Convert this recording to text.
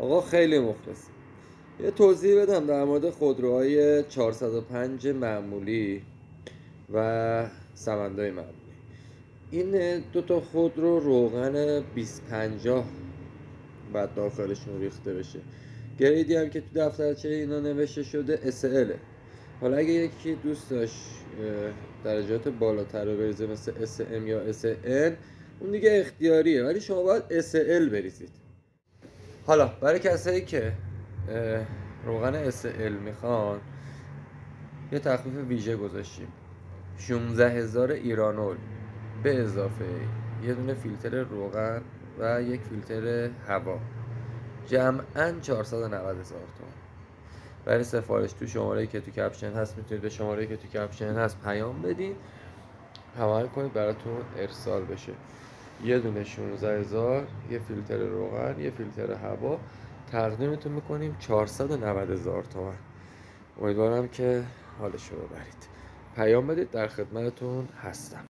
آقا خیلی مخلص. یه توضیح بدم در مورد خودروهای 405 معمولی و سمندای معمولی. این دوتا خودرو روغن 2050 بعد داخلشون ریخته بشه. گریدی هم که تو دفترچه اینا نوشته شده SL. حالا اگه یکی دوست داشت درجات بالاتر رو بریزه مثل SM یا SN، اون دیگه اختیاریه، ولی شما باید SL بریزید. حالا برای کسایی که روغن SL میخوان یه تخفیف ویژه گذاشتیم. 16,000 ایرانول به اضافه یه دونه فیلتر روغن و یک فیلتر هوا، جمعاً 490,000 تومان. برای سفارش تو شماره‌ای که تو کپشن هست میتونید به شماره‌ای که تو کپشن هست پیام بدین، حمایل کنید براتون ارسال بشه. یه دونه 16,000، یه فیلتر روغن، یه فیلتر هوا، تقدیمتون میکنیم 490,000 تومان. امیدوارم که حالش رو ببرید. پیام بدید، در خدمتتون هستم.